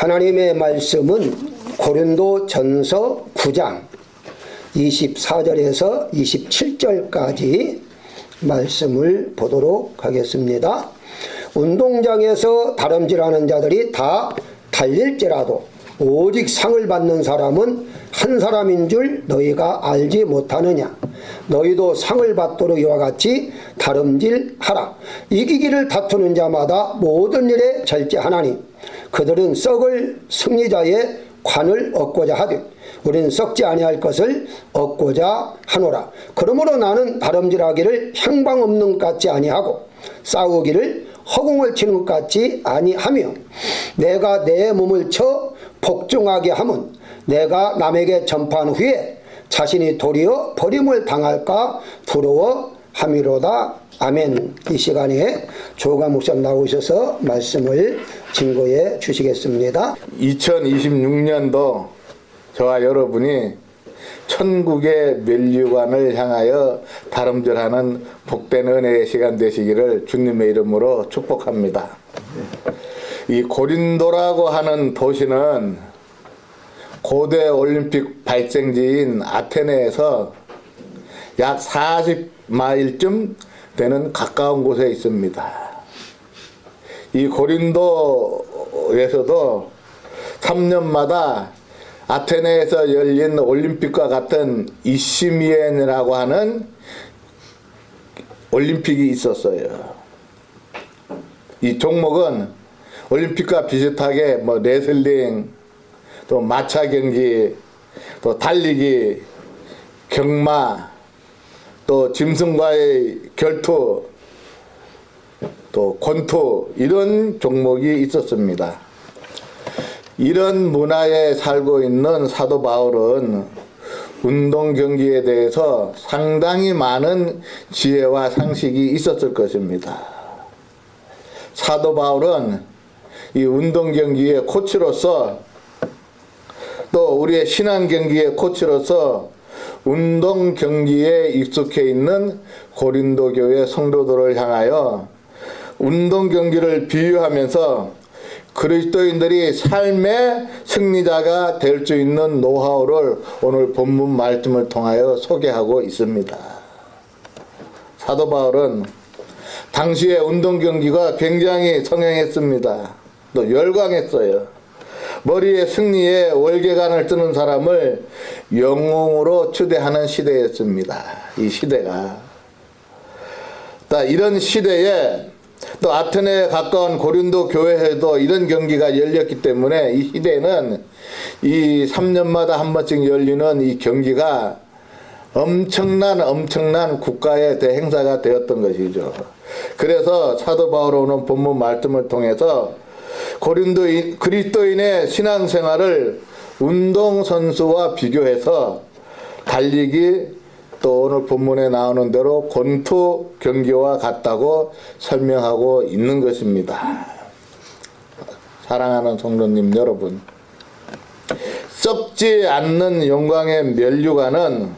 하나님의 말씀은 고린도 전서 9장 24절에서 27절까지 말씀을 보도록 하겠습니다. 운동장에서 다름질하는 자들이 다 달릴지라도 오직 상을 받는 사람은 한 사람인 줄 너희가 알지 못하느냐. 너희도 상을 받도록 이와 같이 다름질하라. 이기기를 다투는 자마다 모든 일에 절제하나니 그들은 썩을 승리자의 관을 얻고자 하되 우리는 썩지 아니할 것을 얻고자 하노라. 그러므로 나는 다름질하기를 향방 없는 것 같지 아니하고 싸우기를 허공을 치는 것 같지 아니하며 내가 내 몸을 쳐 복종하게 하면 내가 남에게 전파한 후에 자신이 도리어 버림을 당할까 두려워함이로다. 아멘. 이 시간에 조가 목사님 나오셔서 말씀을 증거해 주시겠습니다. 2026년도 저와 여러분이 천국의 면류관을 향하여 다름질하는 복된 은혜의 시간 되시기를 주님의 이름으로 축복합니다. 이 고린도라고 하는 도시는 고대 올림픽 발생지인 아테네에서 약 40마일쯤 되는 가까운 곳에 있습니다. 이 고린도에서도 3년마다 아테네에서 열린 올림픽과 같은 이시미엔이라고 하는 올림픽이 있었어요. 이 종목은 올림픽과 비슷하게 뭐 레슬링, 또 마차 경기, 또 달리기, 경마, 또 짐승과의 결투, 또 권투 이런 종목이 있었습니다. 이런 문화에 살고 있는 사도 바울은 운동 경기에 대해서 상당히 많은 지혜와 상식이 있었을 것입니다. 사도 바울은 이 운동 경기의 코치로서 또 우리의 신앙 경기의 코치로서 운동 경기에 익숙해 있는 고린도 교회 성도들을 향하여 운동 경기를 비유하면서 그리스도인들이 삶의 승리자가 될 수 있는 노하우를 오늘 본문 말씀을 통하여 소개하고 있습니다. 사도 바울은 당시의 운동 경기가 굉장히 성행했습니다. 또 열광했어요. 머리에 승리에 월계관을 뜨는 사람을 영웅으로 추대하는 시대였습니다. 이 시대가. 이런 시대에 또 아테네에 가까운 고린도 교회에도 이런 경기가 열렸기 때문에 이 시대는 이 3년마다 한 번씩 열리는 이 경기가 엄청난 국가의 대행사가 되었던 것이죠. 그래서 사도 바울 오는 본문 말씀을 통해서 그리스도인의 신앙생활을 운동선수와 비교해서 달리기 또 오늘 본문에 나오는 대로 권투 경기와 같다고 설명하고 있는 것입니다. 사랑하는 성도님 여러분, 썩지 않는 영광의 면류관은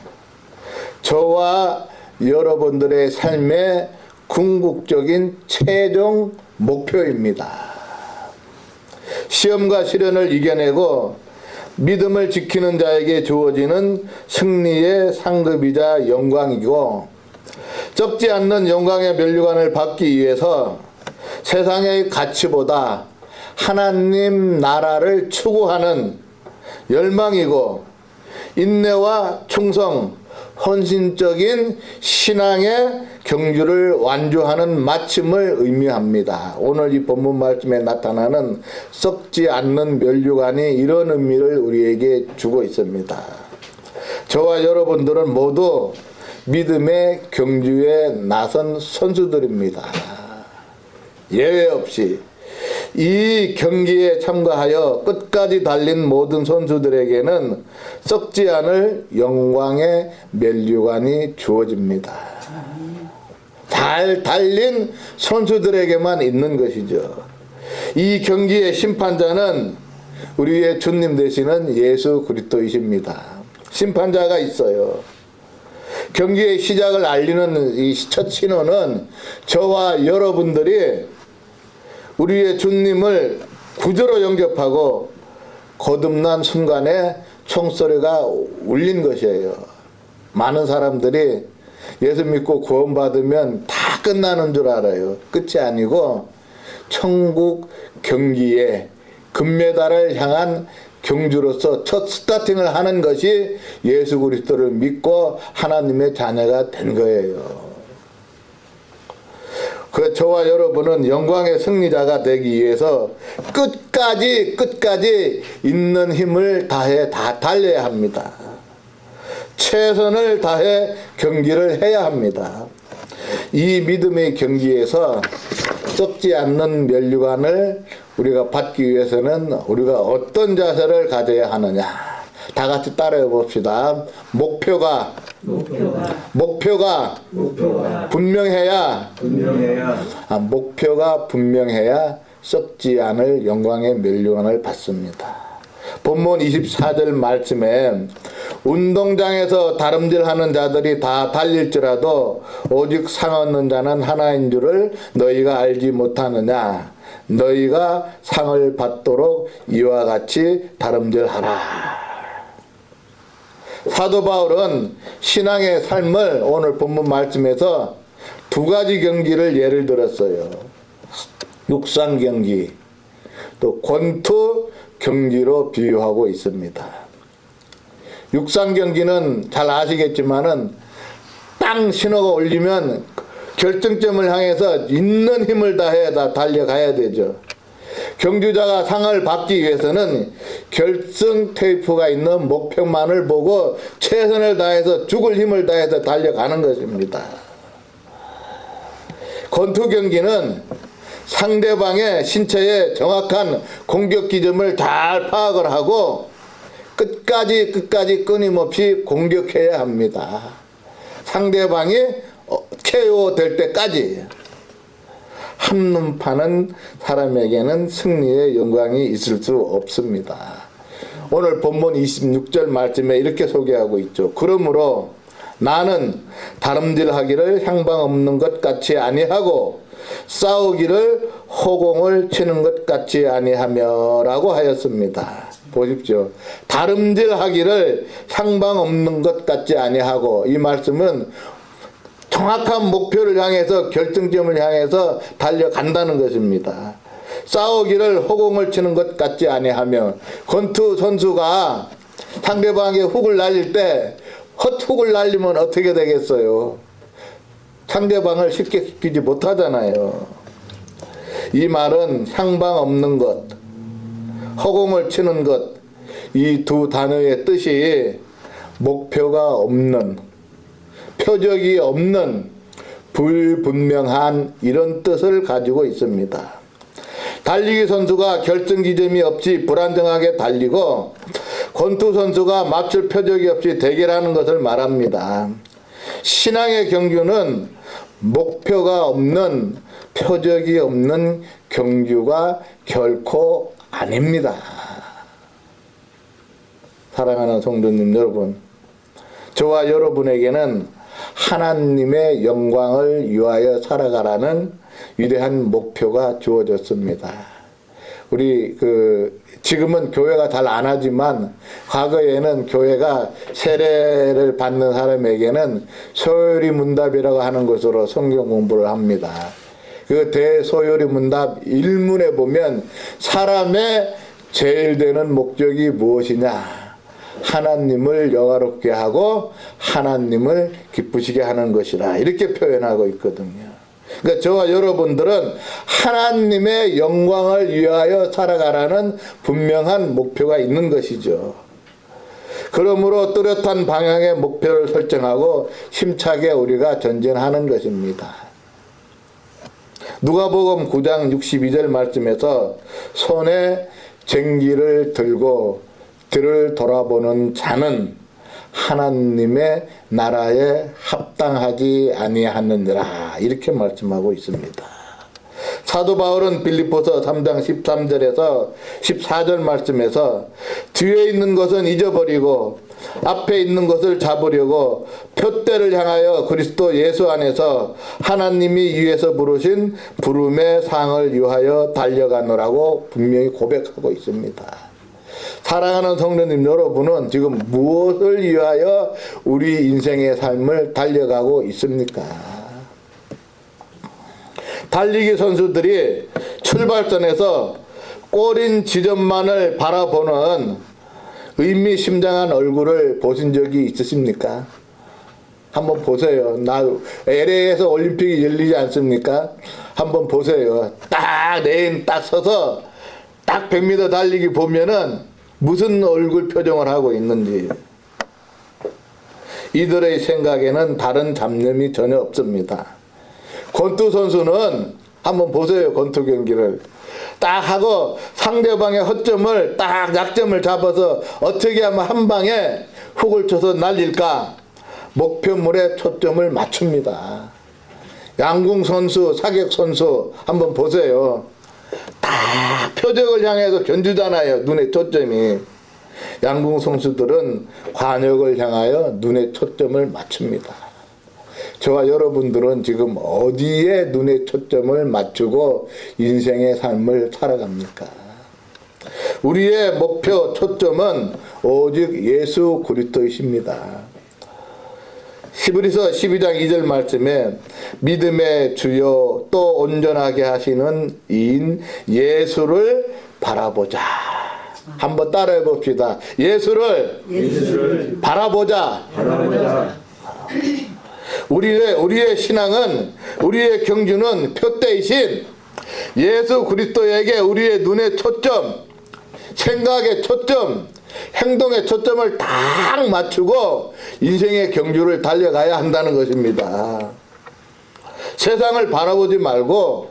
저와 여러분들의 삶의 궁극적인 최종 목표입니다. 시험과 시련을 이겨내고 믿음을 지키는 자에게 주어지는 승리의 상급이자 영광이고 썩지 않는 영광의 면류관을 받기 위해서 세상의 가치보다 하나님 나라를 추구하는 열망이고 인내와 충성, 헌신적인 신앙의 경주를 완주하는 마침을 의미합니다. 오늘 이 본문 말씀에 나타나는 썩지 않는 면류관이 이런 의미를 우리에게 주고 있습니다. 저와 여러분들은 모두 믿음의 경주에 나선 선수들입니다. 예외 없이 이 경기에 참가하여 끝까지 달린 모든 선수들에게는 썩지 않을 영광의 면류관이 주어집니다. 잘 달린 선수들에게만 있는 것이죠. 이 경기의 심판자는 우리의 주님 되시는 예수 그리스도이십니다. 심판자가 있어요. 경기의 시작을 알리는 이 첫 신호는 저와 여러분들이 우리의 주님을 구조로 영접하고 거듭난 순간에 총소리가 울린 것이에요. 많은 사람들이 예수 믿고 구원받으면 다 끝나는 줄 알아요. 끝이 아니고 천국 경기에 금메달을 향한 경주로서 첫 스타팅을 하는 것이 예수 그리스도를 믿고 하나님의 자녀가 된 거예요. 그 저와 여러분은 영광의 승리자가 되기 위해서 끝까지 있는 힘을 다해 다 달려야 합니다. 최선을 다해 경기를 해야 합니다. 이 믿음의 경기에서 썩지 않는 면류관을 우리가 받기 위해서는 우리가 어떤 자세를 가져야 하느냐. 다 같이 따라해 봅시다. 목표가 분명해야 목표가 분명해야 썩지 않을 영광의 면류관을 받습니다. 본문 24절 말씀에 운동장에서 다름질하는 자들이 다 달릴지라도 오직 상 얻는 자는 하나인 줄을 너희가 알지 못하느냐. 너희가 상을 받도록 이와 같이 다름질하라. 사도 바울은 신앙의 삶을 오늘 본문 말씀에서 두 가지 경기를 예를 들었어요. 육상 경기, 또 권투 경기로 비유하고 있습니다. 육상 경기는 잘 아시겠지만은 땅 신호가 울리면 결승점을 향해서 있는 힘을 다해 다 달려가야 되죠. 경주자가 상을 받기 위해서는 결승 테이프가 있는 목표만을 보고 최선을 다해서 죽을 힘을 다해서 달려가는 것입니다. 권투 경기는 상대방의 신체의 정확한 공격 기점을 잘 파악을 하고 끝까지 끊임없이 공격해야 합니다. 상대방이 KO 될 때까지. 한눈 파는 사람에게는 승리의 영광이 있을 수 없습니다. 오늘 본문 26절 말씀에 이렇게 소개하고 있죠. 그러므로 나는 다름질하기를 향방 없는 것 같이 아니하고 싸우기를 허공을 치는 것 같이 아니하며 라고 하였습니다. 보십시오. 다름질하기를 향방 없는 것 같지 아니하고, 이 말씀은 정확한 목표를 향해서 결승점을 향해서 달려간다는 것입니다. 싸우기를 허공을 치는 것 같지 아니하며, 권투 선수가 상대방의 훅을 날릴 때 헛훅을 날리면 어떻게 되겠어요? 상대방을 쉽게 시키지 못하잖아요. 이 말은 향방 없는 것, 허공을 치는 것, 이 두 단어의 뜻이 목표가 없는, 표적이 없는, 불분명한 이런 뜻을 가지고 있습니다. 달리기 선수가 결승 지점이 없이 불안정하게 달리고 권투 선수가 맞출 표적이 없이 대결하는 것을 말합니다. 신앙의 경주는 목표가 없는, 표적이 없는 경주가 결코 아닙니다. 사랑하는 성도님 여러분, 저와 여러분에게는 하나님의 영광을 위하여 살아가라는 위대한 목표가 주어졌습니다. 우리 지금은 교회가 잘 안 하지만 과거에는 교회가 세례를 받는 사람에게는 소요리 문답이라고 하는 것으로 성경 공부를 합니다. 그 대소요리 문답 1문에 보면 사람의 제일 되는 목적이 무엇이냐? 하나님을 영화롭게 하고 하나님을 기쁘시게 하는 것이라, 이렇게 표현하고 있거든요. 그러니까 저와 여러분들은 하나님의 영광을 위하여 살아가라는 분명한 목표가 있는 것이죠. 그러므로 뚜렷한 방향의 목표를 설정하고 힘차게 우리가 전진하는 것입니다. 누가복음 9장 62절 말씀에서 손에 쟁기를 들고 들을 돌아보는 자는 하나님의 나라에 합당하지 아니하느니라, 이렇게 말씀하고 있습니다. 사도 바울은 빌립보서 3장 13절에서 14절 말씀에서 뒤에 있는 것은 잊어버리고 앞에 있는 것을 잡으려고 표대를 향하여 그리스도 예수 안에서 하나님이 위에서 부르신 부름의 상을 위하여 달려가노라고 분명히 고백하고 있습니다. 사랑하는 성도님 여러분은 지금 무엇을 위하여 우리 인생의 삶을 달려가고 있습니까? 달리기 선수들이 출발선에서 꼬린 지점만을 바라보는 의미심장한 얼굴을 보신 적이 있으십니까? 한번 보세요. LA에서 올림픽이 열리지 않습니까? 한번 보세요. 딱 레인 딱 서서 딱 100m 달리기 보면은 무슨 얼굴 표정을 하고 있는지. 이들의 생각에는 다른 잡념이 전혀 없습니다. 권투 선수는 한번 보세요. 권투 경기를 딱 하고 상대방의 허점을 딱 약점을 잡아서 어떻게 하면 한 방에 훅을 쳐서 날릴까 목표물에 초점을 맞춥니다. 양궁 선수, 사격 선수 한번 보세요. 딱 표적을 향해서 견주잖아요. 눈의 초점이. 양궁 선수들은 관역을 향하여 눈의 초점을 맞춥니다. 저와 여러분들은 지금 어디에 눈의 초점을 맞추고 인생의 삶을 살아갑니까? 우리의 목표 초점은 오직 예수 그리스도이십니다. 히브리서 12장 2절 말씀에 믿음의 주요 또 온전하게 하시는 이인 예수를 바라보자. 한번 따라해 봅시다. 예수를 바라보자. 우리의 신앙은, 우리의 경주는 표대이신 예수 그리스도에게 우리의 눈의 초점, 생각의 초점, 행동의 초점을 딱 맞추고 인생의 경주를 달려가야 한다는 것입니다. 세상을 바라보지 말고,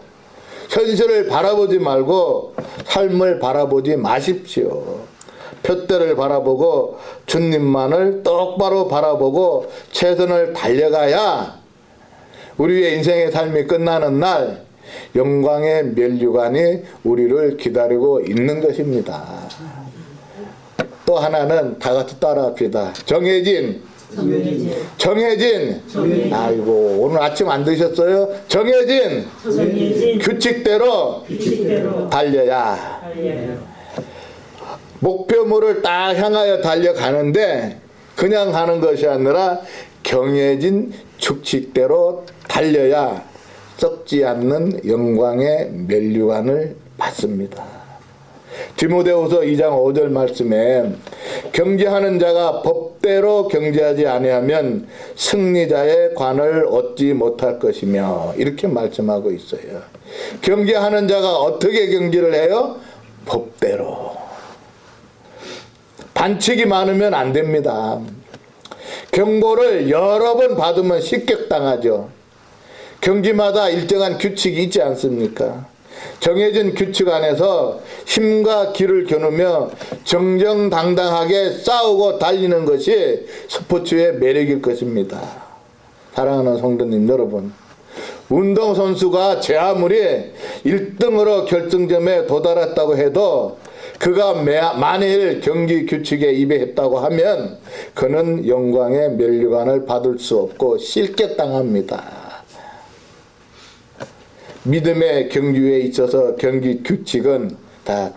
현실을 바라보지 말고 삶을 바라보지 마십시오. 표대를 바라보고 주님만을 똑바로 바라보고 최선을 달려가야 우리의 인생의 삶이 끝나는 날 영광의 면류관이 우리를 기다리고 있는 것입니다. 또 하나는 다 같이 따라합시다. 정해진. 아이고 오늘 아침 안 드셨어요? 정해진 규칙대로 달려야. 목표물을 딱 향하여 달려가는데 그냥 가는 것이 아니라 정해진 규칙대로 달려야 썩지 않는 영광의 면류관을 받습니다. 디모데후서 2장 5절 말씀에 경제하는 자가 법대로 경제하지 아니하면 승리자의 관을 얻지 못할 것이며 이렇게 말씀하고 있어요. 경제하는 자가 어떻게 경제를 해요? 법대로. 반칙이 많으면 안 됩니다. 경고를 여러 번 받으면 식격당하죠. 경기마다 일정한 규칙이 있지 않습니까? 정해진 규칙 안에서 힘과 기를 겨누며 정정당당하게 싸우고 달리는 것이 스포츠의 매력일 것입니다. 사랑하는 성도님 여러분, 운동선수가 제 아무리 1등으로 결승점에 도달했다고 해도 그가 만일 경기 규칙에 위배했다고 하면 그는 영광의 면류관을 받을 수 없고 실격당합니다. 믿음의 경주에 있어서 경기 규칙은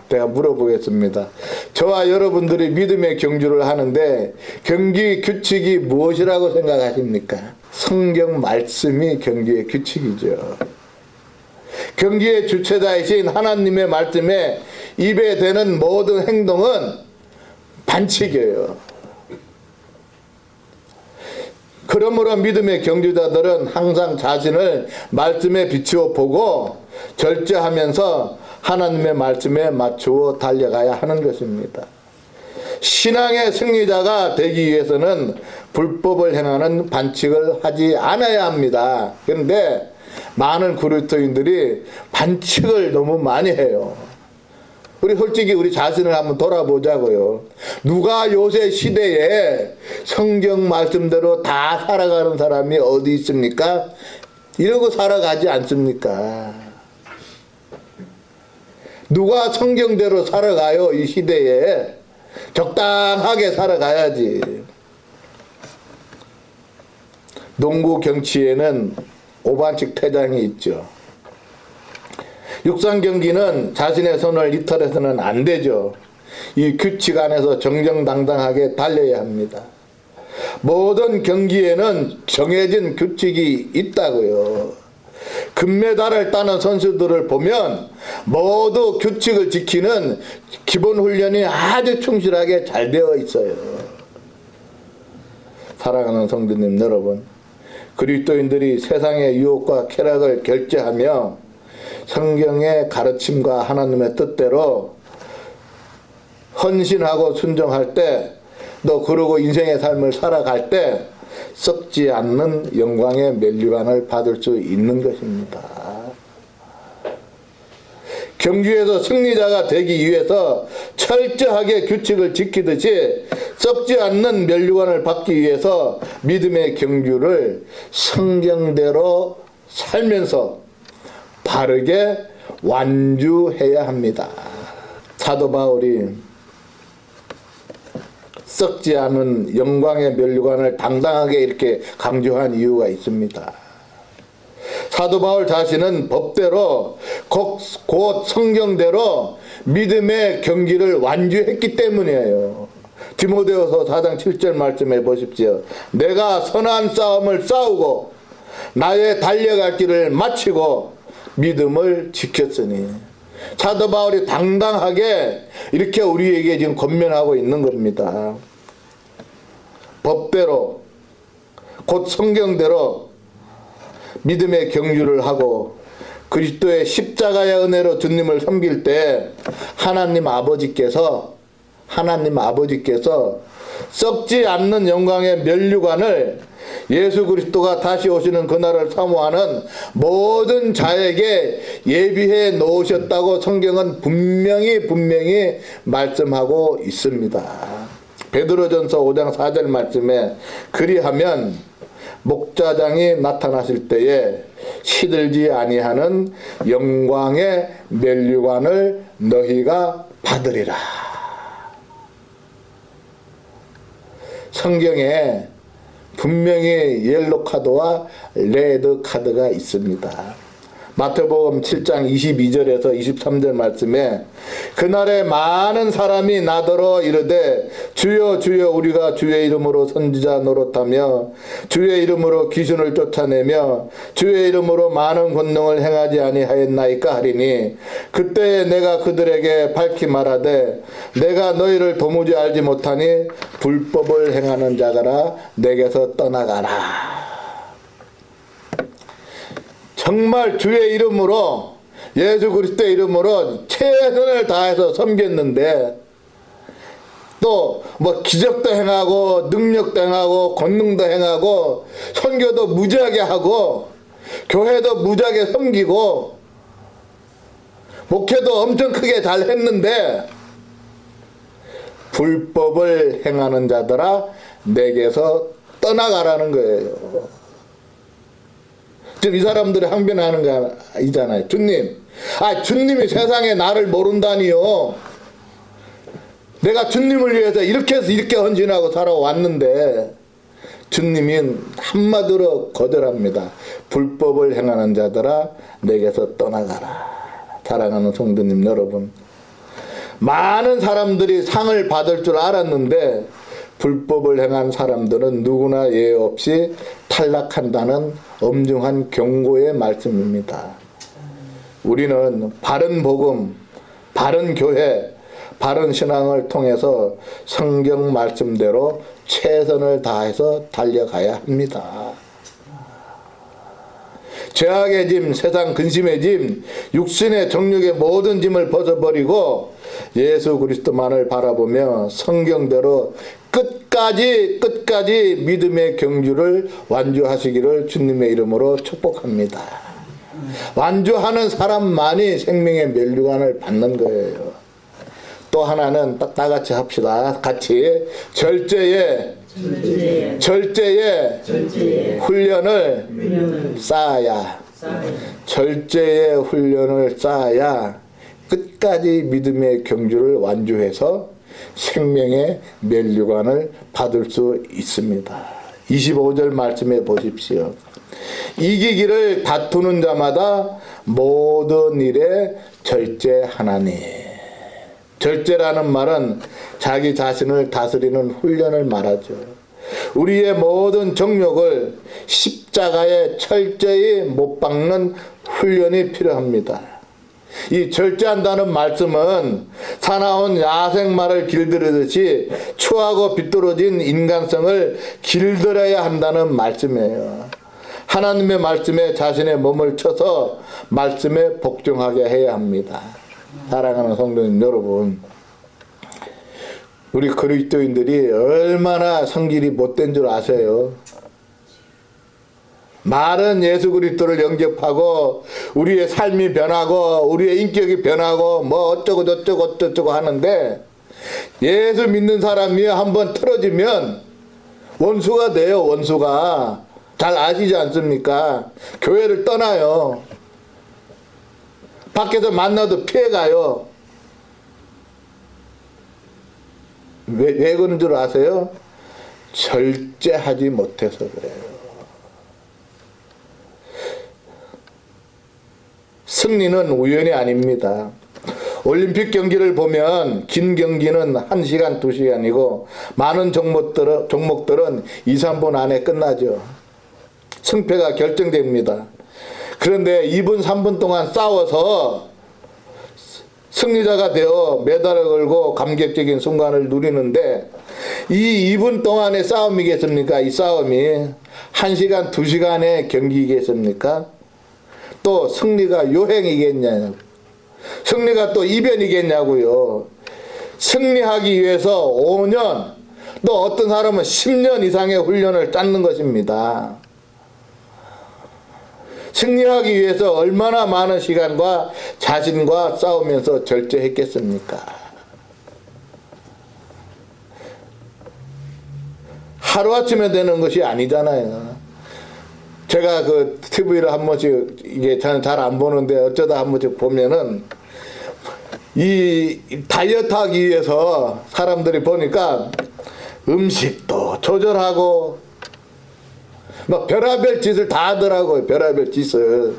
제가 물어보겠습니다. 저와 여러분들이 믿음의 경주를 하는데 경기 규칙이 무엇이라고 생각하십니까? 성경 말씀이 경기의 규칙이죠. 경기의 주체자이신 하나님의 말씀에 입에 대는 모든 행동은 반칙이에요. 그러므로 믿음의 경주자들은 항상 자신을 말씀에 비추어 보고 절제하면서 하나님의 말씀에 맞추어 달려가야 하는 것입니다. 신앙의 승리자가 되기 위해서는 불법을 행하는 반칙을 하지 않아야 합니다. 그런데 많은 그리스도인들이 반칙을 너무 많이 해요. 우리 솔직히 우리 자신을 한번 돌아보자고요. 누가 요새 시대에 성경 말씀대로 다 살아가는 사람이 어디 있습니까? 이러고 살아가지 않습니까? 누가 성경대로 살아가요? 이 시대에 적당하게 살아가야지. 농구 경치에는 오반칙 퇴장이 있죠. 육상 경기는 자신의 손을 이탈해서는 안 되죠. 이 규칙 안에서 정정당당하게 달려야 합니다. 모든 경기에는 정해진 규칙이 있다고요. 금메달을 따는 선수들을 보면 모두 규칙을 지키는 기본 훈련이 아주 충실하게 잘 되어 있어요. 사랑하는 성도님 여러분, 그리스도인들이 세상의 유혹과 쾌락을 결제하며 성경의 가르침과 하나님의 뜻대로 헌신하고 순종할 때, 또 그러고 인생의 삶을 살아갈 때 썩지 않는 영광의 면류관을 받을 수 있는 것입니다. 경주에서 승리자가 되기 위해서 철저하게 규칙을 지키듯이 썩지 않는 면류관을 받기 위해서 믿음의 경주를 성경대로 살면서 바르게 완주해야 합니다. 사도 바울이 썩지 않은 영광의 면류관을 당당하게 이렇게 강조한 이유가 있습니다. 사도 바울 자신은 법대로 곧 성경대로 믿음의 경기를 완주했기 때문이에요. 디모데후서 4장 7절 말씀해 보십시오. 내가 선한 싸움을 싸우고 나의 달려갈 길을 마치고 믿음을 지켰으니. 사도 바울이 당당하게 이렇게 우리에게 지금 권면하고 있는 겁니다. 법대로 곧 성경대로 믿음의 경주를 하고 그리스도의 십자가의 은혜로 주님을 섬길 때 하나님 아버지께서 썩지 않는 영광의 면류관을 예수 그리스도가 다시 오시는 그날을 사모하는 모든 자에게 예비해 놓으셨다고 성경은 분명히 말씀하고 있습니다. 베드로전서 5장 4절 말씀에 그리하면 목자장이 나타나실 때에 시들지 아니하는 영광의 면류관을 너희가 받으리라. 성경에 분명히 옐로 카드와 레드 카드가 있습니다. 마태복음 7장 22절에서 23절 말씀에 그날에 많은 사람이 나더러 이르되 주여 주여 우리가 주의 이름으로 선지자 노릇하며 주의 이름으로 귀신을 쫓아내며 주의 이름으로 많은 권능을 행하지 아니하였나이까 하리니 그때 내가 그들에게 밝히 말하되 내가 너희를 도무지 알지 못하니 불법을 행하는 자가라 내게서 떠나가라. 정말 주의 이름으로 예수 그리스도의 이름으로 최선을 다해서 섬겼는데 또 뭐 기적도 행하고 능력도 행하고 권능도 행하고 선교도 무지하게 하고 교회도 무지하게 섬기고 목회도 엄청 크게 잘 했는데 불법을 행하는 자들아 내게서 떠나가라는 거예요. 지금 이 사람들이 항변하는 거 있잖아요. 주님이 세상에 나를 모른다니요. 내가 주님을 위해서 이렇게 해서 이렇게 헌신하고 살아왔는데 주님이 한마디로 거절합니다. 불법을 행하는 자들아 내게서 떠나가라. 사랑하는 성도님 여러분, 많은 사람들이 상을 받을 줄 알았는데 불법을 행한 사람들은 누구나 예외 없이 탈락한다는 엄중한 경고의 말씀입니다. 우리는 바른 복음, 바른 교회, 바른 신앙을 통해서 성경 말씀대로 최선을 다해서 달려가야 합니다. 죄악의 짐, 세상 근심의 짐, 육신의 정욕의 모든 짐을 벗어버리고 예수 그리스도만을 바라보며 성경대로 끝까지 믿음의 경주를 완주하시기를 주님의 이름으로 축복합니다. 완주하는 사람만이 생명의 면류관을 받는 거예요. 또 하나는 다 같이 합시다. 같이 절제의 훈련을 쌓아야 절제의 훈련을 쌓아야 끝까지 믿음의 경주를 완주해서 생명의 면류관을 받을 수 있습니다. 25절 말씀해 보십시오. 이기기를 다투는 자마다 모든 일에 절제하나니. 절제라는 말은 자기 자신을 다스리는 훈련을 말하죠. 우리의 모든 정욕을 십자가에 철저히 못 박는 훈련이 필요합니다. 이 절제한다는 말씀은 사나운 야생마를 길들이듯이 추하고 비뚤어진 인간성을 길들여야 한다는 말씀이에요. 하나님의 말씀에 자신의 몸을 쳐서 말씀에 복종하게 해야 합니다. 사랑하는 성도님 여러분, 우리 그리스도인들이 얼마나 성질이 못된 줄 아세요? 말은 예수 그리스도를 영접하고 우리의 삶이 변하고 우리의 인격이 변하고 뭐 어쩌고 저쩌고 어쩌고 하는데, 예수 믿는 사람이 한번 틀어지면 원수가 돼요. 원수가. 잘 아시지 않습니까? 교회를 떠나요. 밖에서 만나도 피해가요. 왜 그런 줄 아세요? 절제하지 못해서 그래요. 승리는 우연이 아닙니다. 올림픽 경기를 보면 긴 경기는 1시간, 2시간이고 많은 종목들은 2, 3분 안에 끝나죠. 승패가 결정됩니다. 그런데 2분, 3분 동안 싸워서 승리자가 되어 메달을 걸고 감격적인 순간을 누리는데, 이 2분 동안의 싸움이겠습니까? 이 싸움이 1시간, 2시간의 경기이겠습니까? 또 승리가 요행이겠냐고요. 승리가 또 이변이겠냐고요. 승리하기 위해서 5년, 또 어떤 사람은 10년 이상의 훈련을 쌓는 것입니다. 승리하기 위해서 얼마나 많은 시간과 자신과 싸우면서 절제했겠습니까? 하루아침에 되는 것이 아니잖아요. 제가 그 TV를 한 번씩, 이게 저는 잘 안 보는데 어쩌다 한 번씩 보면은 이 다이어트 하기 위해서 사람들이 보니까 음식도 조절하고 막 별의별 짓을 다 하더라고요. 별의별 짓을.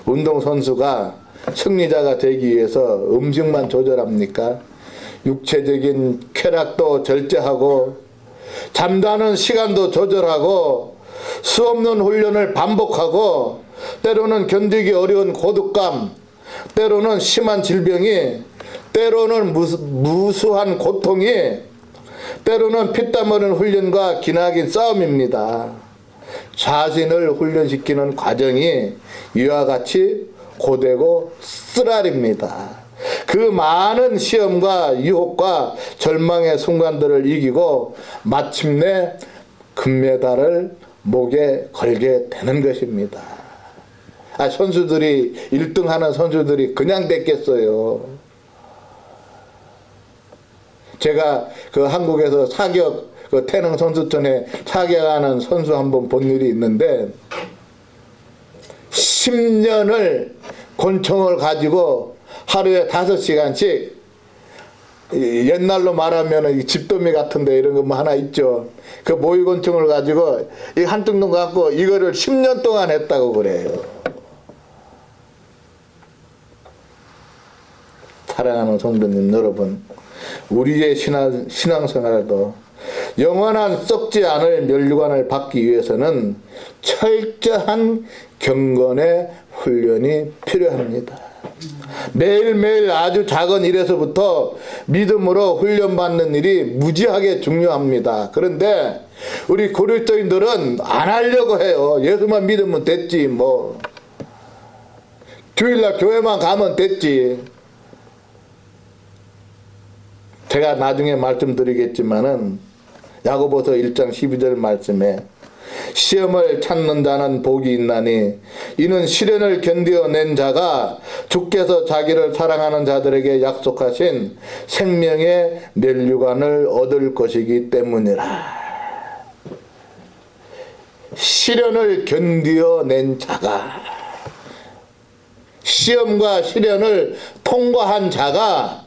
운동선수가 승리자가 되기 위해서 음식만 조절합니까? 육체적인 쾌락도 절제하고 잠자는 시간도 조절하고 수없는 훈련을 반복하고 때로는 견디기 어려운 고독감, 때로는 심한 질병이, 때로는 무수한 고통이, 때로는 피땀 흘린 훈련과 기나긴 싸움입니다. 자신을 훈련시키는 과정이 이와 같이 고되고 쓰라립니다. 그 많은 시험과 유혹과 절망의 순간들을 이기고 마침내 금메달을 목에 걸게 되는 것입니다. 선수들이 1등 하는 선수들이 그냥 됐겠어요. 제가 그 한국에서 사격, 그 태능 선수촌에 사격하는 선수 한 번 본 일이 있는데, 10년을 권총을 가지고 하루에 5시간씩, 옛날로 말하면 이 집도미 같은데 이런 거 뭐 하나 있죠. 그 모의권총을 가지고 이 한쪽 눈 갖고 이거를 10년 동안 했다고 그래요. 사랑하는 성도님 여러분, 우리의 신앙생활도 영원한 썩지 않을 면류관을 받기 위해서는 철저한 경건의 훈련이 필요합니다. 매일매일 아주 작은 일에서부터 믿음으로 훈련받는 일이 무지하게 중요합니다. 그런데 우리 그리스도인들은 안 하려고 해요. 예수만 믿으면 됐지, 뭐 주일날 교회만 가면 됐지. 제가 나중에 말씀드리겠지만은 야고보서 1장 12절 말씀에 시험을 찾는 자는 복이 있나니 이는 시련을 견뎌낸 자가 주께서 자기를 사랑하는 자들에게 약속하신 생명의 면류관을 얻을 것이기 때문이라. 시련을 견뎌낸 자가, 시험과 시련을 통과한 자가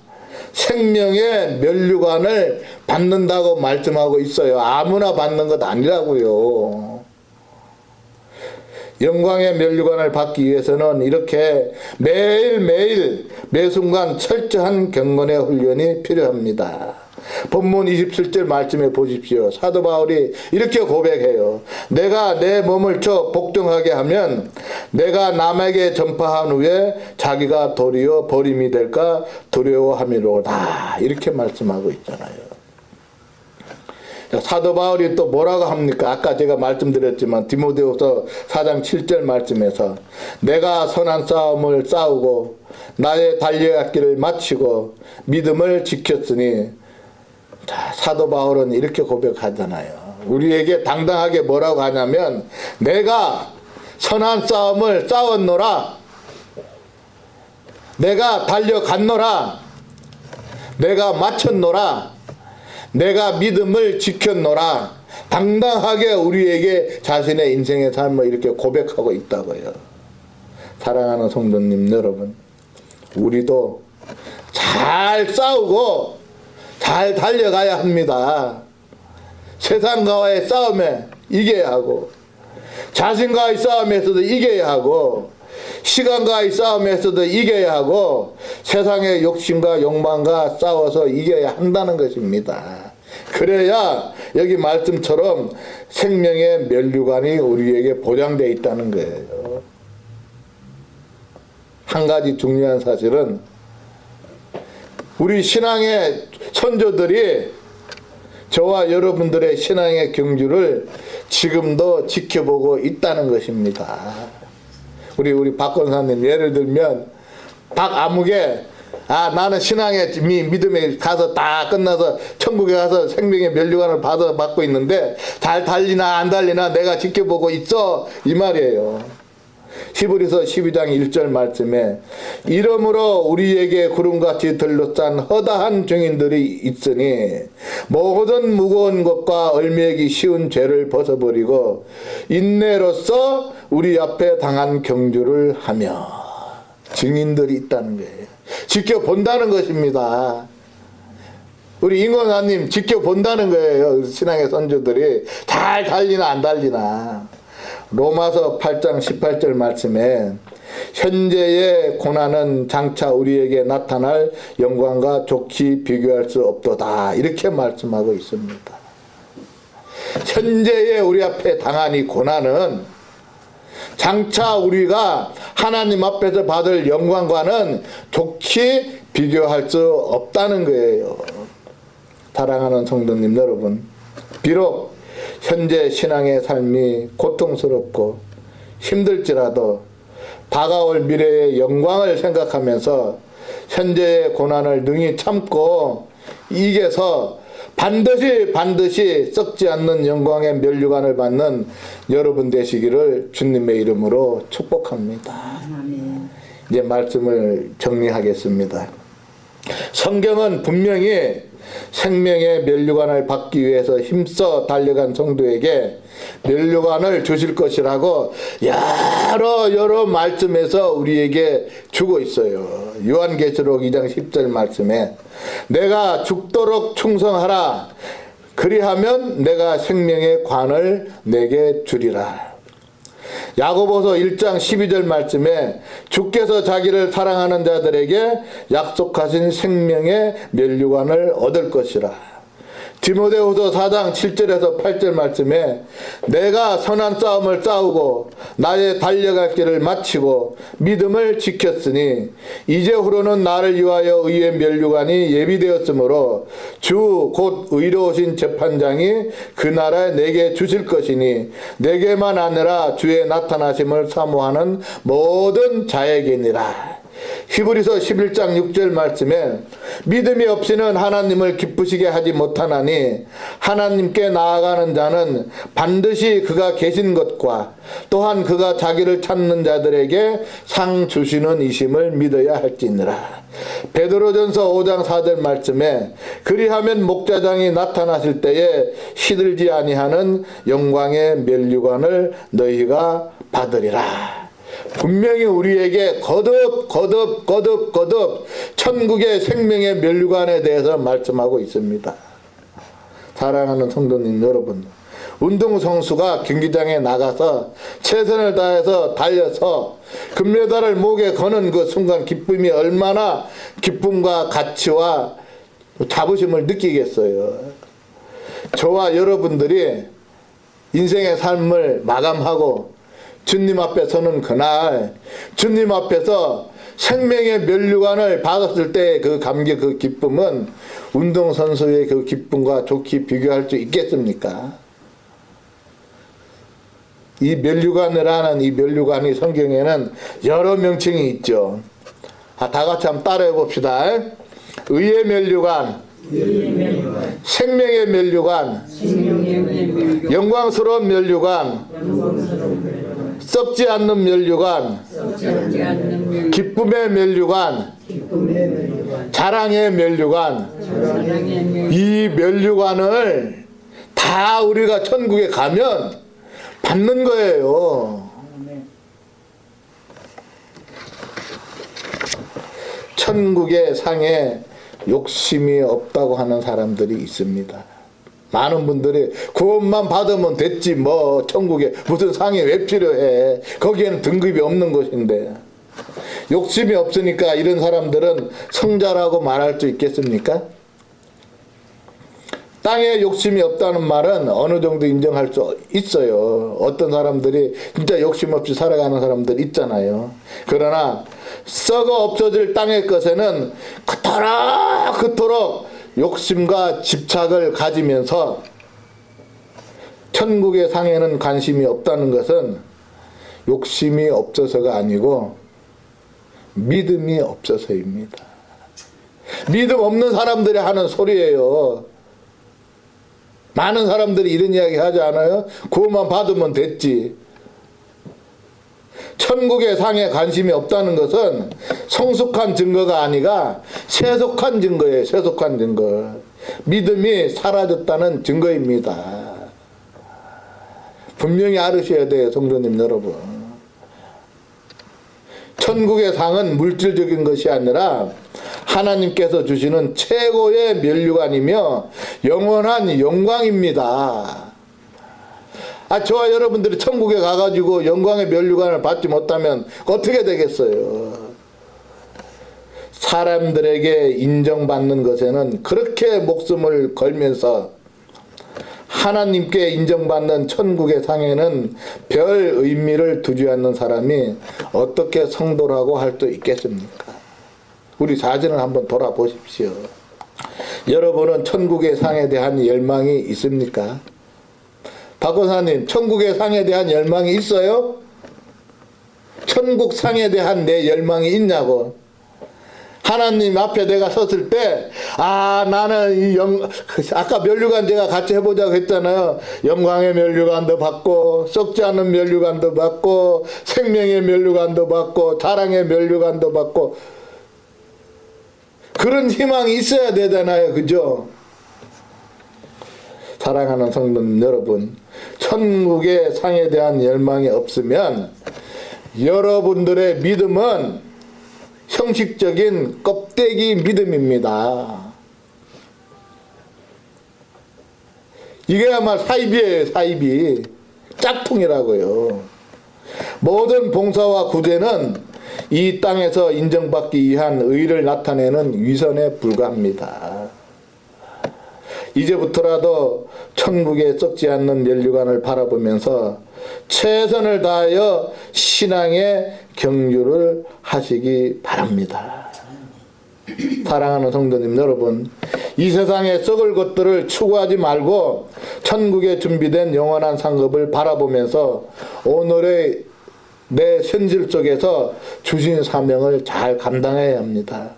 생명의 면류관을 받는다고 말씀하고 있어요. 아무나 받는 것 아니라고요. 영광의 면류관을 받기 위해서는 이렇게 매일매일 매순간 철저한 경건의 훈련이 필요합니다. 본문 27절 말씀에 보십시오. 사도 바울이 이렇게 고백해요. 내가 내 몸을 쳐 복종하게 하면 내가 남에게 전파한 후에 자기가 도리어 버림이 될까 두려워함이로다. 이렇게 말씀하고 있잖아요. 사도 바울이 또 뭐라고 합니까? 아까 제가 말씀드렸지만 디모데후서 4장 7절 말씀에서 내가 선한 싸움을 싸우고 나의 달려갈 길을 마치고 믿음을 지켰으니, 자, 사도 바울은 이렇게 고백하잖아요. 우리에게 당당하게 뭐라고 하냐면 내가 선한 싸움을 싸웠노라, 내가 달려갔노라, 내가 마쳤노라, 내가 믿음을 지켰노라. 당당하게 우리에게 자신의 인생의 삶을 이렇게 고백하고 있다고요. 사랑하는 성도님 여러분, 우리도 잘 싸우고 잘 달려가야 합니다. 세상과의 싸움에 이겨야 하고, 자신과의 싸움에서도 이겨야 하고, 시간과의 싸움에서도 이겨야 하고, 세상의 욕심과 욕망과 싸워서 이겨야 한다는 것입니다. 그래야 여기 말씀처럼 생명의 면류관이 우리에게 보장되어 있다는 거예요. 한 가지 중요한 사실은 우리 신앙의 선조들이 저와 여러분들의 신앙의 경주를 지금도 지켜보고 있다는 것입니다. 우리 박 권사님 예를 들면 박아무개, 나는 신앙의 믿음에 가서 다 끝나서 천국에 가서 생명의 면류관을 받고 있는데 잘 달리나 안 달리나 내가 지켜보고 있어, 이 말이에요. 히브리서 12장 1절 말씀에 이러므로 우리에게 구름같이 들러싼 허다한 증인들이 있으니 모든 무거운 것과 얼매기 쉬운 죄를 벗어버리고 인내로써 우리 앞에 당한 경주를 하며, 증인들이 있다는 거예요. 지켜본다는 것입니다. 우리 임권사님 지켜본다는 거예요. 신앙의 선조들이 잘 달리나 안 달리나. 로마서 8장 18절 말씀에 현재의 고난은 장차 우리에게 나타날 영광과 좋게 비교할 수 없도다, 이렇게 말씀하고 있습니다. 현재의 우리 앞에 당한 이 고난은 장차 우리가 하나님 앞에서 받을 영광과는 좋게 비교할 수 없다는 거예요. 사랑하는 성도님 여러분, 비록 현재 신앙의 삶이 고통스럽고 힘들지라도 다가올 미래의 영광을 생각하면서 현재의 고난을 능히 참고 이겨서 반드시 썩지 않는 영광의 면류관을 받는 여러분 되시기를 주님의 이름으로 축복합니다. 아멘. 이제 말씀을 정리하겠습니다. 성경은 분명히 생명의 면류관을 받기 위해서 힘써 달려간 성도에게 면류관을 주실 것이라고 여러 말씀에서 우리에게 주고 있어요. 요한계시록 2장 10절 말씀에 내가 죽도록 충성하라, 그리하면 내가 생명의 관을 내게 주리라. 야고보서 1장 12절 말씀에 주께서 자기를 사랑하는 자들에게 약속하신 생명의 면류관을 얻을 것이라. 디모데후서 4장 7절에서 8절 말씀에 내가 선한 싸움을 싸우고 나의 달려갈 길을 마치고 믿음을 지켰으니 이제후로는 나를 위하여 의의 면류관이 예비되었으므로 주 곧 의로우신 재판장이 그 날에 내게 주실 것이니 내게만 아니라 주의 나타나심을 사모하는 모든 자에게니라. 히브리서 11장 6절 말씀에 믿음이 없이는 하나님을 기쁘시게 하지 못하나니 하나님께 나아가는 자는 반드시 그가 계신 것과 또한 그가 자기를 찾는 자들에게 상 주시는 이심을 믿어야 할지니라. 베드로전서 5장 4절 말씀에 그리하면 목자장이 나타나실 때에 시들지 아니하는 영광의 면류관을 너희가 받으리라. 분명히 우리에게 거듭 천국의 생명의 면류관에 대해서 말씀하고 있습니다. 사랑하는 성도님 여러분, 운동선수가 경기장에 나가서 최선을 다해서 달려서 금메달을 목에 거는 그 순간 기쁨이 얼마나 기쁨과 가치와 자부심을 느끼겠어요. 저와 여러분들이 인생의 삶을 마감하고 주님 앞에 서는 그날, 주님 앞에서 생명의 면류관을 받았을 때의 그 감격, 그 기쁨은 운동선수의 그 기쁨과 좋게 비교할 수 있겠습니까? 이 면류관이라는 이 면류관이 성경에는 여러 명칭이 있죠. 다 같이 한번 따라해 봅시다. 의의 면류관, 생명의 면류관, 영광스러운 면류관, 썩지 않는 면류관, 기쁨의 면류관, 자랑의 면류관. 이 면류관을 다 우리가 천국에 가면 받는 거예요. 천국의 상에 욕심이 없다고 하는 사람들이 있습니다. 많은 분들이 구원만 받으면 됐지 뭐 천국에 무슨 상이 왜 필요해, 거기에는 등급이 없는 것인데. 욕심이 없으니까 이런 사람들은 성자라고 말할 수 있겠습니까? 땅에 욕심이 없다는 말은 어느 정도 인정할 수 있어요. 어떤 사람들이 진짜 욕심 없이 살아가는 사람들 있잖아요. 그러나 썩어 없어질 땅의 것에는 그토록 욕심과 집착을 가지면서 천국의 상에는 관심이 없다는 것은 욕심이 없어서가 아니고 믿음이 없어서입니다. 믿음 없는 사람들이 하는 소리예요. 많은 사람들이 이런 이야기 하지 않아요? 구원만 받으면 됐지. 천국의 상에 관심이 없다는 것은 성숙한 증거가 아니라 세속한 증거예요. 세속한 증거. 믿음이 사라졌다는 증거입니다. 분명히 알으셔야 돼요, 성도님 여러분. 천국의 상은 물질적인 것이 아니라 하나님께서 주시는 최고의 면류관이며 영원한 영광입니다. 저와 여러분들이 천국에 가가지고 영광의 면류관을 받지 못하면 어떻게 되겠어요? 사람들에게 인정받는 것에는 그렇게 목숨을 걸면서 하나님께 인정받는 천국의 상에는 별 의미를 두지 않는 사람이 어떻게 성도라고 할 수 있겠습니까? 우리 자신을 한번 돌아보십시오. 여러분은 천국의 상에 대한 열망이 있습니까? 박원사님, 천국의 상에 대한 열망이 있어요? 천국 상에 대한 내 열망이 있냐고. 하나님 앞에 내가 섰을 때, 나는 아까 면류관 제가 같이 해보자고 했잖아요. 영광의 면류관도 받고, 썩지 않는 면류관도 받고, 생명의 면류관도 받고, 자랑의 면류관도 받고, 그런 희망이 있어야 되잖아요. 그죠? 사랑하는 성도님 여러분, 천국의 상에 대한 열망이 없으면 여러분들의 믿음은 형식적인 껍데기 믿음입니다. 이게야말로 사이비예요. 사이비. 짝퉁이라고요. 모든 봉사와 구제는 이 땅에서 인정받기 위한 의를 나타내는 위선에 불과합니다. 이제부터라도 천국에 썩지 않는 면류관을 바라보면서 최선을 다하여 신앙의 경주를 하시기 바랍니다. 사랑하는 성도님 여러분, 이 세상에 썩을 것들을 추구하지 말고 천국에 준비된 영원한 상급을 바라보면서 오늘의 내 현실 속에서 주신 사명을 잘 감당해야 합니다.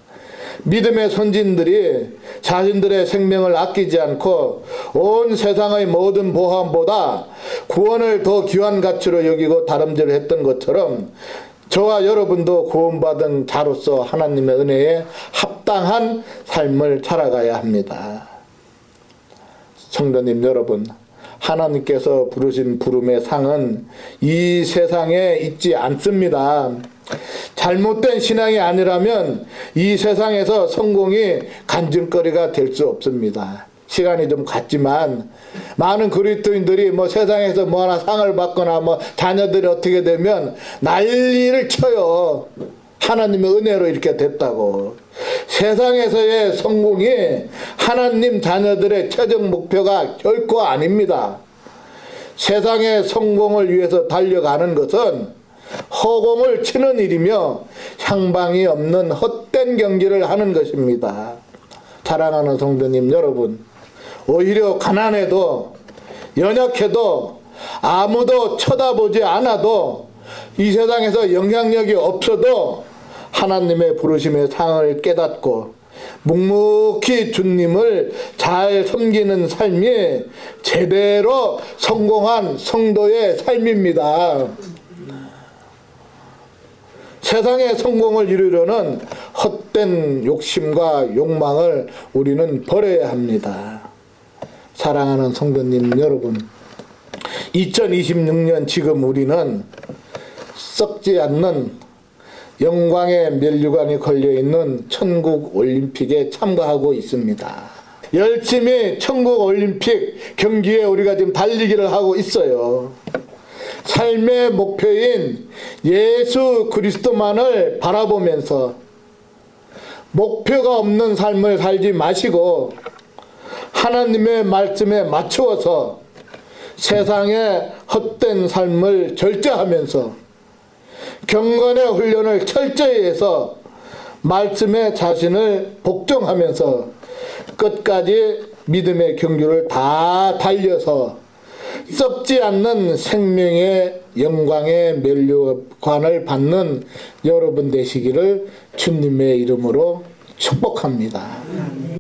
믿음의 선진들이 자신들의 생명을 아끼지 않고 온 세상의 모든 보험보다 구원을 더 귀한 가치로 여기고 다름질을 했던 것처럼 저와 여러분도 구원받은 자로서 하나님의 은혜에 합당한 삶을 살아가야 합니다. 성도님 여러분, 하나님께서 부르신 부름의 상은 이 세상에 있지 않습니다. 잘못된 신앙이 아니라면 이 세상에서 성공이 간증거리가 될 수 없습니다. 시간이 좀 갔지만 많은 그리스도인들이 뭐 세상에서 뭐 하나 상을 받거나 뭐 자녀들이 어떻게 되면 난리를 쳐요. 하나님의 은혜로 이렇게 됐다고. 세상에서의 성공이 하나님 자녀들의 최종 목표가 결코 아닙니다. 세상의 성공을 위해서 달려가는 것은 허공을 치는 일이며 향방이 없는 헛된 경기를 하는 것입니다. 사랑하는 성도님 여러분, 오히려 가난해도 연약해도 아무도 쳐다보지 않아도 이 세상에서 영향력이 없어도 하나님의 부르심의 상을 깨닫고 묵묵히 주님을 잘 섬기는 삶이 제대로 성공한 성도의 삶입니다. 세상의 성공을 이루려는 헛된 욕심과 욕망을 우리는 버려야 합니다. 사랑하는 성도님 여러분, 2026년 지금 우리는 썩지 않는 영광의 면류관이 걸려있는 천국 올림픽에 참가하고 있습니다. 열심히 천국 올림픽 경기에 우리가 지금 달리기를 하고 있어요. 삶의 목표인 예수 그리스도만을 바라보면서 목표가 없는 삶을 살지 마시고 하나님의 말씀에 맞추어서 세상의 헛된 삶을 절제하면서 경건의 훈련을 철저히 해서 말씀에 자신을 복종하면서 끝까지 믿음의 경주를 다 달려서 썩지 않는 생명의 영광의 면류관을 받는 여러분 되시기를 주님의 이름으로 축복합니다.